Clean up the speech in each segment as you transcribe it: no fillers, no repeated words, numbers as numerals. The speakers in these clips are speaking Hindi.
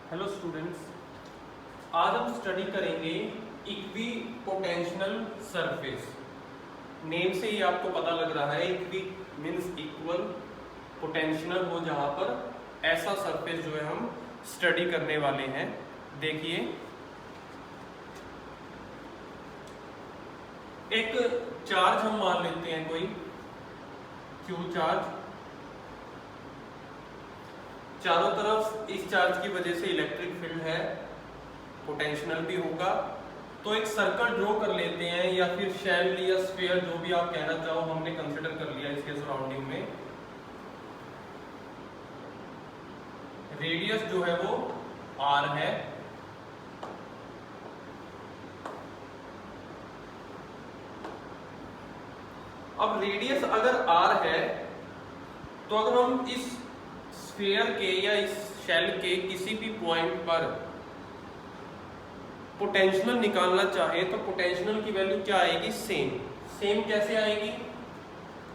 हेलो स्टूडेंट्स, आज हम स्टडी करेंगे इक्वी पोटेंशियल सरफेस। नेम से ही आपको पता लग रहा है, इक्वी मीन्स इक्वल, पोटेंशियल हो जहां पर ऐसा सरफेस जो है हम स्टडी करने वाले हैं। देखिए, एक चार्ज हम मान लेते हैं, कोई क्यू चार्ज। चारों तरफ इस चार्ज की वजह से इलेक्ट्रिक फील्ड है, पोटेंशियल भी होगा। तो एक सर्कल ड्रॉ कर लेते हैं, या फिर शेल या स्फीयर, जो भी आप कहना चाहो, हमने कंसीडर कर लिया इसके सराउंडिंग में। रेडियस जो है वो r है। अब रेडियस अगर r है, तो अगर हम इस स्फीयर के या इस शेल के किसी भी पॉइंट पर पोटेंशियल निकालना चाहे, तो पोटेंशियल की वैल्यू क्या आएगी? सेम। सेम कैसे आएगी?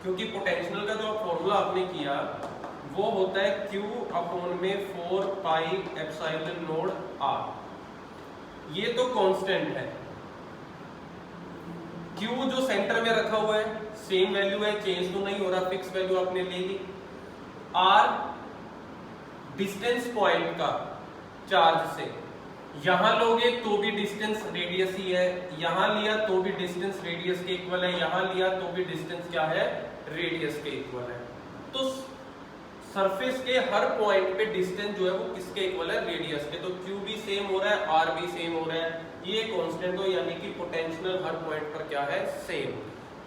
क्योंकि पोटेंशियल का जो फॉर्मूला आपने किया वो होता है Q अपॉन में 4 पाई एप्सिलॉन नॉट R। ये तो कांस्टेंट है। Q जो सेंटर में रखा हुआ है, सेम वैल्यू है, चेंज तो नहीं हो रहा, फिक्स वैल्यू आपने ले ली। R डिस्टेंस पॉइंट का चार्ज से, यहां लोगे तो भी डिस्टेंस रेडियस ही है, यहां लिया तो भी डिस्टेंस रेडियस के इक्वल है, यहां लिया तो भी डिस्टेंस क्या है? रेडियस के इक्वल है। तो सरफेस के हर पॉइंट पे डिस्टेंस जो है वो किसके इक्वल है? रेडियस के। तो Q भी सेम हो रहा है, R भी सेम हो रहा है, ये कांस्टेंट हो, यानी कि पोटेंशियल हर पॉइंट पर क्या है? सेम।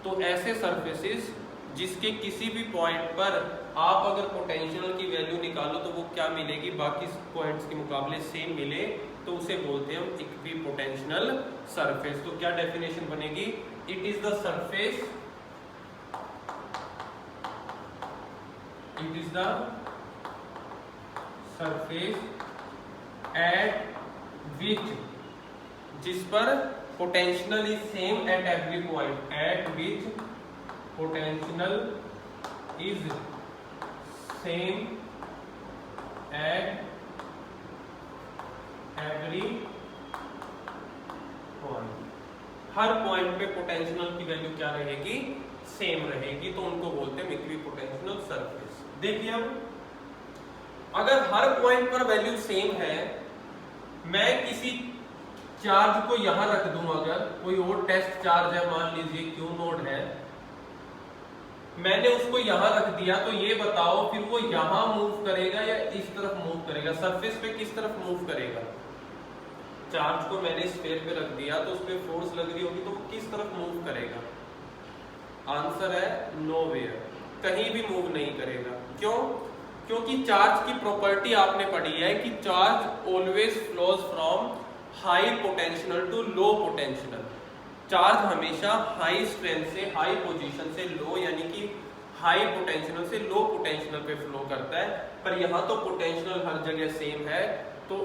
तो ऐसे सरफेसेस जिसके किसी भी पॉइंट पर आप अगर पोटेंशियल की वैल्यू निकालो तो वो क्या मिलेगी? बाकी पॉइंट्स के मुकाबले सेम मिले, तो उसे बोलते हैं हम इक्वी पोटेंशियल सरफेस। तो क्या डेफिनेशन बनेगी? It is the surface, it is the surface at विच, जिस पर potential is same at every point, eight which potential is same at every point. Her point पे पोटेंशियल की वैल्यू क्या रहेगी? सेम रहेगी। तो उनको बोलते हैं इक्वी पोटेंशियल सरफेस। देखिए, अब अगर हर पॉइंट पर वैल्यू सेम है, मैं किसी चार्ज को यहां रख दूं, अगर कोई और टेस्ट चार्ज है, मान लीजिए क्यू नोड है, मैंने उसको यहां रख दिया, तो ये बताओ फिर वो यहां मूव करेगा या इस तरफ मूव करेगा? सरफेस पे किस तरफ मूव करेगा? चार्ज को मैंने स्फीयर पे रख दिया, तो उस पे फोर्स लग रही होगी, तो वो किस तरफ मूव करेगा? आंसर है नोवेयर, कहीं भी मूव नहीं करेगा। क्यों? क्योंकि चार्ज की प्रॉपर्टी आपने पढ़ी है कि charge always flows from high potential to low potential. Charge हमेशा हाई स्ट्रेंथ से हाई पोजीशन से लो, यानी कि हाई पोटेंशियल से लो पोटेंशियल पे फ्लो करता है। पर यहाँ तो पोटेंशियल हर जगह सेम है, तो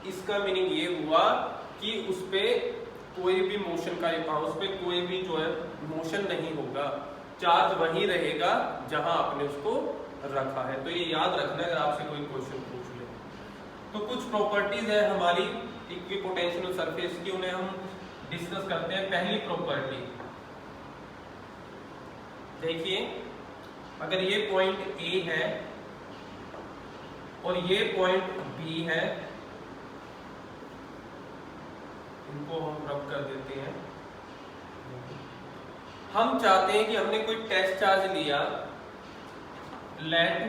इसका मीनिंग ये हुआ कि उस पे कोई भी मोशन का, उस पे कोई भी जो है मोशन नहीं होगा, चार्ज वहीं रहेगा जहां आपने उसको रखा है। तो ये याद रखना अगर आपसे कोई क्वेश्चन पूछ ले। तो कुछ प्रॉपर्टीज है हमारी इक्वी पोटेंशियल सरफेस की, उन्हें हम डिस्कस करते हैं। पहली प्रॉपर्टी देखिए, अगर ये पॉइंट A है और ये पॉइंट B है, इनको हम रब कर देते हैं। हम चाहते हैं कि हमने कोई टेस्ट चार्ज लिया, let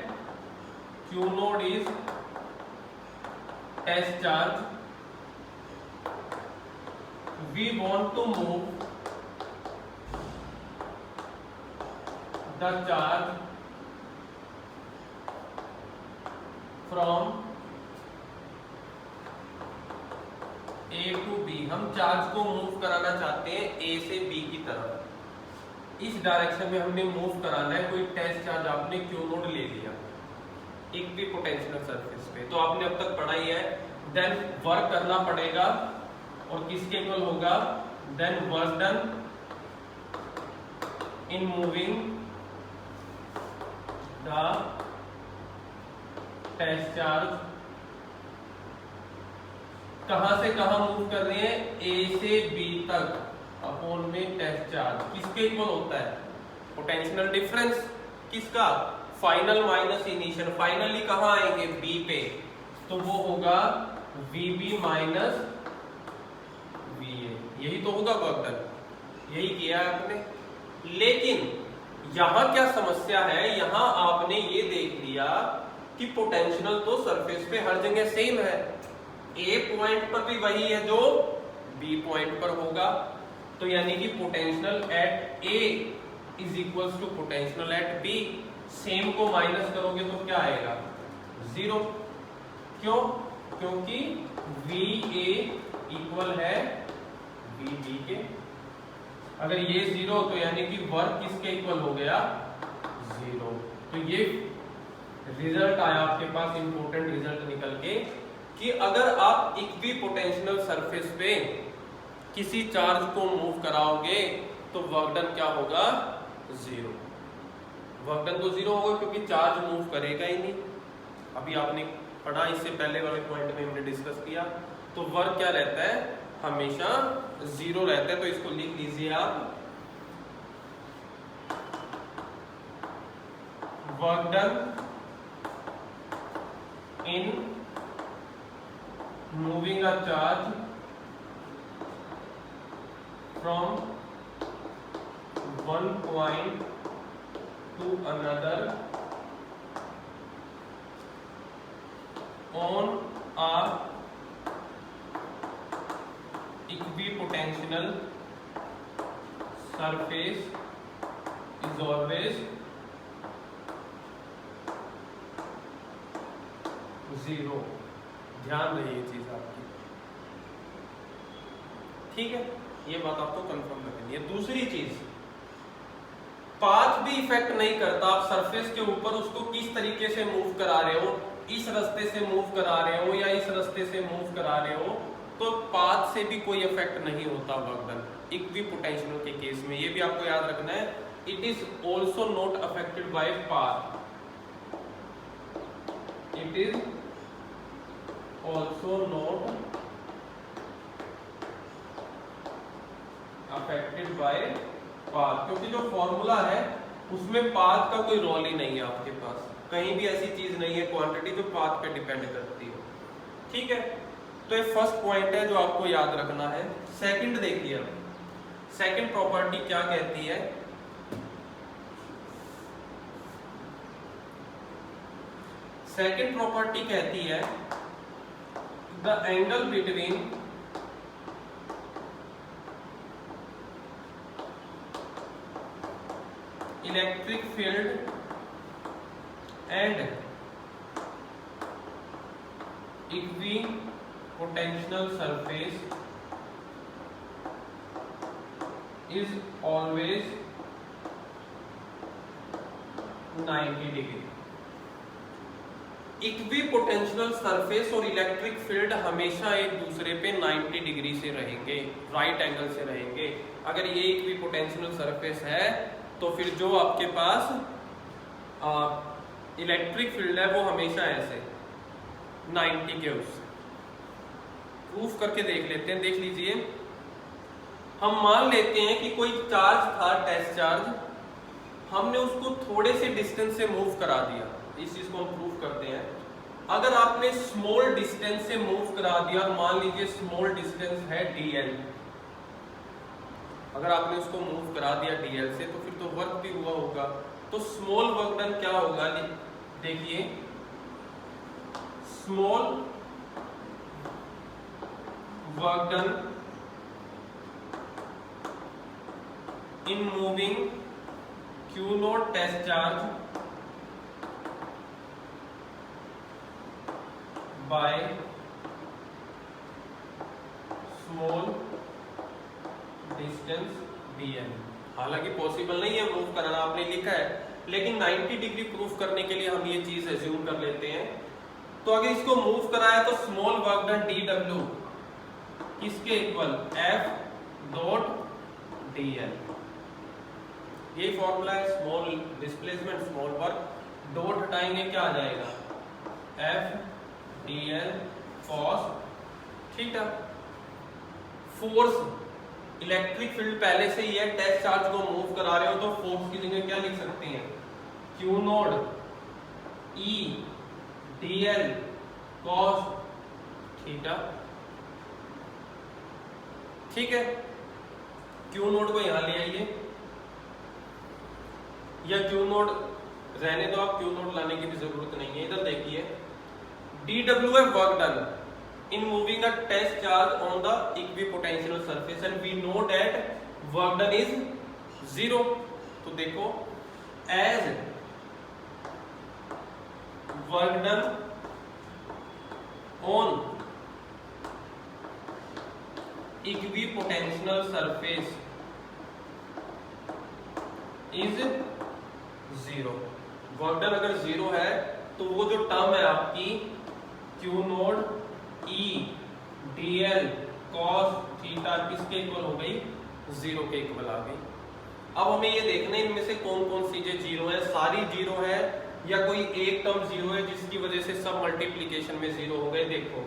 Q naught is test charge, we want to move the charge from A to B। हम चार्ज को मूव कराना चाहते हैं A से B की तरफ, इस डायरेक्शन में हमने मूव कराना है। कोई टेस्ट चार्ज आपने Q नोड ले लिया इक्वी पोटेंशियल सरफेस पे, तो आपने अब तक पढ़ा ही है। देन वर्क करना पड़ेगा, और किसके इक्वल होगा? Then work done in moving the test charge कहां से कहां मूव कर रहे हैं, ए से बी तक अपॉन में टेस्ट चार्ज किसके इक्वल होता है, पोटेंशियल डिफरेंस किसका, फाइनल माइनस इनिशियल, फाइनली कहां आएंगे बी पे, तो वो होगा VB माइनस VA, यही तो होगा वर्क डन, यही किया है आपने। लेकिन यहां क्या समस्या है, यहां आपने ये देख लिया कि पोटेंशियल तो सरफेस पे हर जगह सेम है, ए पॉइंट पर भी वही है जो बी पॉइंट पर होगा, तो यानी कि potential at A is equals to potential at B, same को माइनस करोगे तो क्या आएगा, जीरो। क्यों, क्योंकि VA इक्वल है VB के, अगर ये जीरो तो यानी कि वर्क किसके इक्वल हो गया, जीरो। तो ये रिजल्ट आया आपके पास, इंपॉर्टेंट रिजल्ट निकल के, कि अगर आप इक्वी पोटेंशियल सरफेस पे किसी चार्ज को मूव कराओगे तो वर्क डन क्या होगा, जीरो। वर्क डन तो जीरो होगा क्योंकि चार्ज मूव करेगा ही नहीं, अभी आपने पढ़ा, इससे पहले वाले पॉइंट में हमने डिस्कस किया। तो वर्क क्या रहता है, हमेशा जीरो रहता है, तो इसको लिख लीजिए आप, work done in moving a charge from one point two another on a equipotential surface is always zero। ध्यान रहे ये चीज आपकी, ठीक है, ये बात आपको कंफर्म रखनी है। दूसरी चीज, पाथ भी इफेक्ट नहीं करता, आप सरफेस के ऊपर उसको किस तरीके से मूव करा रहे हो, इस रास्ते से मूव करा रहे हो या इस रास्ते से मूव करा रहे हो, तो पाथ से भी कोई इफेक्ट नहीं होता वर्क डन इक्विपोटेंशियल के केस में, ये भी आपको याद रखना है। It is also not affected by path, it is also not affected by path, क्योंकि जो फॉर्मूला है उसमें पाथ का कोई रोल ही नहीं है आपके पास, कहीं भी ऐसी चीज नहीं है क्वांटिटी जो पाथ पे डिपेंड करती हो, ठीक है। तो ये फर्स्ट पॉइंट है जो आपको याद रखना है। सेकंड देखिए, सेकंड प्रॉपर्टी क्या कहती है, सेकंड प्रॉपर्टी कहती है the angle between electric field and equipotential surface is always 90 degree. Equipotential surface और इलेक्ट्रिक फील्ड हमेशा एक दूसरे पे 90 डिग्री से रहेंगे, राइट एंगल से रहेंगे। अगर ये इक्विपोटेंशियल सरफेस है तो फिर जो आपके पास इलेक्ट्रिक फील्ड है वो हमेशा ऐसे 90 के उससे। प्रूफ करके देख लेते हैं, देख लीजिए, हम मान लेते हैं कि कोई चार्ज था, टेस्ट चार्ज, हमने उसको थोड़े से डिस्टेंस से मूव करा दिया, इस चीज को हम प्रूफ करते हैं। अगर आपने स्मॉल डिस्टेंस से मूव करा दिया, मान लीजिए स्मॉल डिस्टेंस है dl, अगर आपने उसको मूव करा दिया dl से, तो फिर तो वर्क भी हुआ होगा। तो स्मॉल वर्क डन क्या होगा, देखिए, small work done in moving Q naught test charge by small distance dl। हालांकि पॉसिबल नहीं है मूव कराना, आपने लिखा है, लेकिन 90 डिग्री प्रूफ करने के लिए हम ये चीज एज्यूम कर लेते हैं। तो अगर इसको मूव कराया तो स्मॉल वर्क डन dw किसके इक्वल, F डॉट dl, ये फॉर्मूला है। Small displacement small work, dot हटाएंगे क्या आ जाएगा, F dl cos ठीक है। फोर्स, इलेक्ट्रिक फील्ड पहले से ही है, टेस्ट चार्ज को मूव करा रहे हो तो फोर्स की जगह क्या लिख सकते हैं, क्यू नोड ई dl cos थीटा। ठीक है, क्यू नोड को यहां ले आइए, या क्यू नोड रहने दो, आप क्यू नोड लाने की भी जरूरत नहीं है। इधर देखिए, dWf work done in moving a test charge on the equipotential surface and we know that work done is 0। तो देखो, as work done on equipotential surface is 0। Work done अगर 0 है तो वो जो टर्म है आपकी Q node E dl cos theta किसके इक्वल हो गई, 0 के इक्वल आ गई। अब हमें ये देखना है इनमें से कौन कौन सी चीजें 0 है, सारी 0 है या कोई एक टर्म 0 है जिसकी वजह से सब मल्टीप्लिकेशन में 0 हो गए। देखो,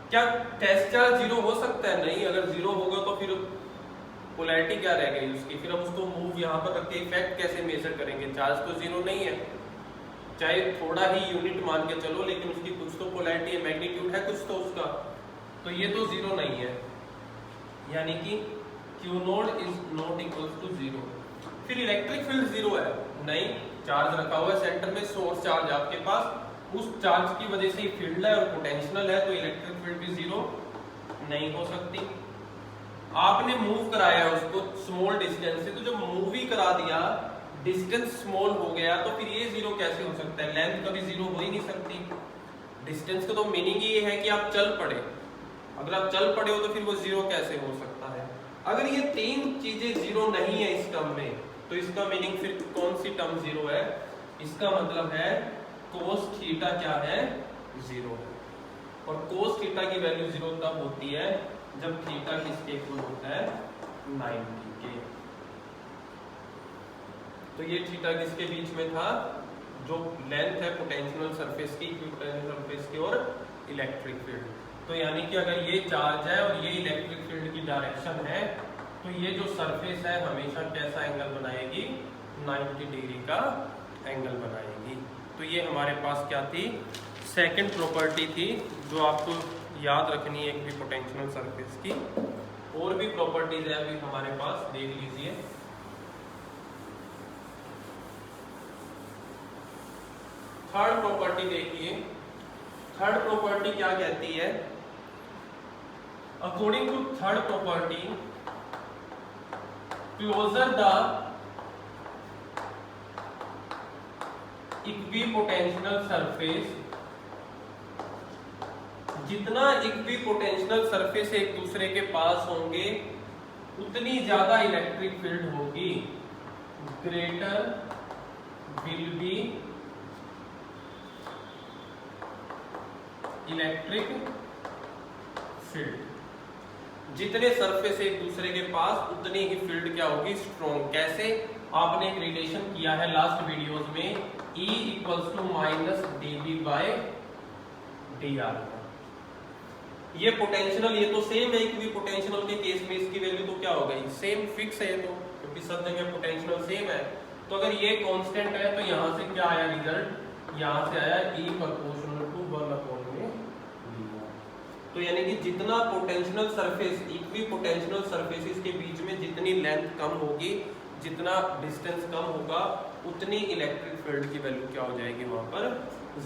क्या टेस्ट चार्ज 0 हो सकता है? नहीं। अगर 0 होगा तो फिर पोलैरिटी क्या रह गई उसकी, फिर हम उसको मूव यहाँ पर रख के इफेक्ट कैसे मेजर करेंगे? चार्ज तो 0 नहीं है, चाहे थोड़ा ही यूनिट मान के चलो, लेकिन उसकी कुछ तो पोलैरिटी है, मैग्नीट्यूड है कुछ तो उसका, तो ये तो 0 नहीं है, यानी कि Q naught is not equal to 0। फिर इलेक्ट्रिक फील्ड 0 है? नहीं, चार्ज रखा हुआ है सेंटर में, सोर्स चार्ज आपके पास, उस चार्ज की वजह से ही फील्ड है और पोटेंशियल है, तो इलेक्ट्रिक फील्ड भी 0 नहीं हो सकती। आपने मूव कराया उसको स्मॉल डिस्टेंस से, तो जब मूव ही करा दिया, डिस्टेंस स्मॉल हो गया, तो फिर ये 0 कैसे हो सकता है? लेंथ कभी 0 हो ही नहीं सकती। डिस्टेंस का तो मीनिंग ये है कि आप चल पड़े, अगर आप चल पड़े हो तो फिर वो 0 कैसे हो सकता है? अगर ये तीन चीजें 0 नहीं है इस टर्म में, तो इसका मीनिंग फिर कौन सी टर्म 0 है? इसका मतलब है cos थीटा क्या है, 0 है। और cos थीटा की वैल्यू 0 तब होती है जब थीटा किसके इक्वल होता है, 90 के। तो ये थीटा किसके बीच में था, जो लेंथ है पोटेंशियल सरफेस की, पोटेंशियल सरफेस की और इलेक्ट्रिक फील्ड। तो यानी कि अगर ये चार्ज है और ये इलेक्ट्रिक फील्ड की डायरेक्शन है, तो ये जो सरफेस है हमेशा कैसा एंगल बनाएगी, 90 डिग्री का एंगल बनाएगी। तो ये हमारे पास क्या थी, सेकंड प्रॉपर्टी थी जो आपको याद रखनी है एक भी पोटेंशियल सरफेस की। और भी प्रॉपर्टीज है अभी हमारे पास, देख लीजिए। थर्ड प्रॉपर्टी देखिए, थर्ड प्रॉपर्टी क्या कहती है? According to third property, closer the equipotential surface, जितना इक्विपोटेंशियल सरफेस एक दूसरे के पास होंगे उतनी ज्यादा इलेक्ट्रिक फील्ड होगी। Greater will be electric field. जितने सरफेस एक दूसरे के पास उतनी ही फील्ड क्या होगी, स्ट्रॉन्ग। कैसे? आपने एक रिलेशन किया है लास्ट वीडियोस में, E equals to minus dB by dr। ये पोटेंशियल, ये तो सेम है, इक्विपोटेंशियल के केस में इसकी वैल्यू तो क्या हो गई, सेम, फिक्स है तो, क्योंकि सब जगह पोटेंशियल सेम है। तो अगर ये कांस्टेंट है तो यहाँ से क्या आया रिजल्ट, यहाँ से आया E प्रोपोर्शनल टू 1/d। तो यानी कि जितना पोटेंशियल सरफेस, इक्विपोटेंशियल सरफेसेस के बीच में जितनी लेंथ कम होगी, जितना डिस्टेंस कम होगा, उतनी इलेक्ट्रिक फील्ड की वैल्यू क्या हो जाएगी, वहां पर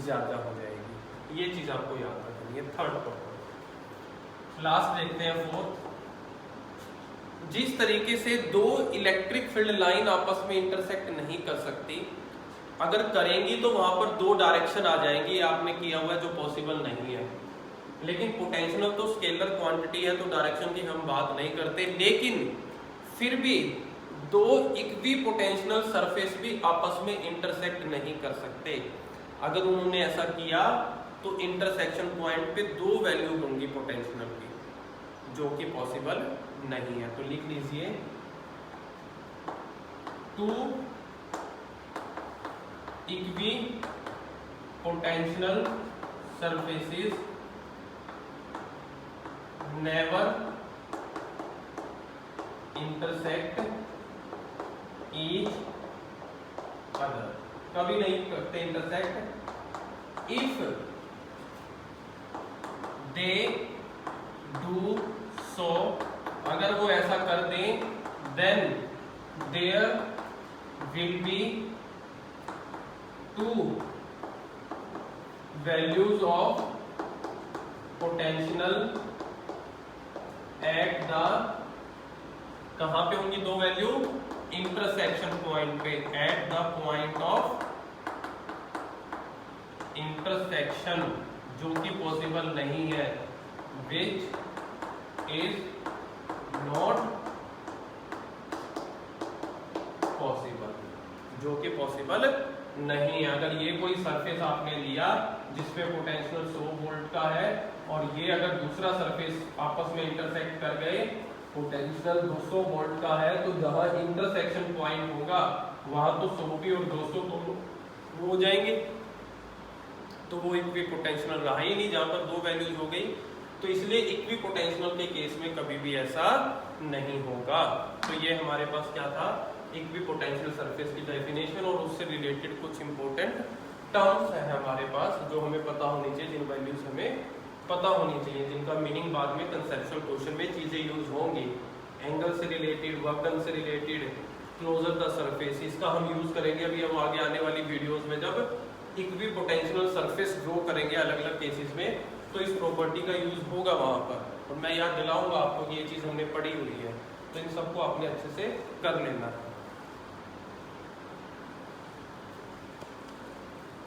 ज्यादा हो जाएगी। ये चीज आपको याद रखनी है। थर्ड प्रॉपर्टी, लास्ट देखते हैं फोर्थ। जिस तरीके से दो इलेक्ट्रिक फील्ड लाइन आपस में इंटरसेक्ट नहीं कर सकती, अगर करेंगी तो वहां पर दो डायरेक्शन आ जाएंगी, आपने किया हुआ है, जो पॉसिबल नहीं है। लेकिन पोटेंशियल तो स्केलर क्वांटिटी है, तो डायरेक्शन की हम बात नहीं करते, लेकिन फिर भी दो इक्विपोटेंशियल सरफेस भी आपस में इंटरसेक्ट नहीं कर सकते। अगर उन्होंने ऐसा किया तो इंटरसेक्शन पॉइंट पे दो वैल्यू होंगी पोटेंशियल की, जो कि पॉसिबल नहीं है। तो लिख लीजिए, two equipotential surfaces never intersect each other, कभी नहीं करते intersect. If they do so, अगर वो ऐसा कर दें, then there will be two values of potential at the, कहां पे होंगी दो वैल्यू? इंटरसेक्शन पॉइंट पे, at the point of intersection, जो कि पॉसिबल नहीं है, विच इज नॉट पॉसिबल, जो कि पॉसिबल नहीं है। अगर ये कोई सरफेस आपने लिया जिसपे पोटेंशियल 100 वोल्ट का है और ये अगर दूसरा सरफेस आपस में इंटरसेक्ट कर गए, पोटेंशियल 200 वोल्ट का है, तो जहां इंटरसेक्शन पॉइंट होगा वहां तो 100 भी और 200 तो हो जाएंगे, तो वो इक्वी पोटेंशियल रहा ही नहीं जहां पर दो वैल्यूज हो गई। तो इसलिए इक्वी पोटेंशियल के केस में कभी भी ऐसा नहीं होगा। तो ये हमारे पास क्या था? इक्वी पोटेंशियल सरफेस की डेफिनेशन और उससे रिलेटेड कुछ इंपॉर्टेंट टर्म्स है हमारे पास जो हमें पता होनी चाहिए, जिन वैल्यूज हमें पता होनी चाहिए, जिनका मीनिंग बाद में कंसेप्चुअल क्वेश्चन में चीजें यूज होंगी। एंगल से रिलेटेड, वर्कन से रिलेटेड, क्लोजर द सरफेस, इसका हम यूज करेंगे अभी हम आगे आने वाली वीडियोस में, जब इक्वी पोटेंशियल सरफेस ड्रॉ करेंगे अलग अलग केसेस में, तो इस प्रॉपर्टी का यूज होगा वहां पर। और मैं याद दिलाऊंगा आपको कि ये चीज हमने पढ़ी हुई है, तो इन सबको आपने अच्छे से कर लेना।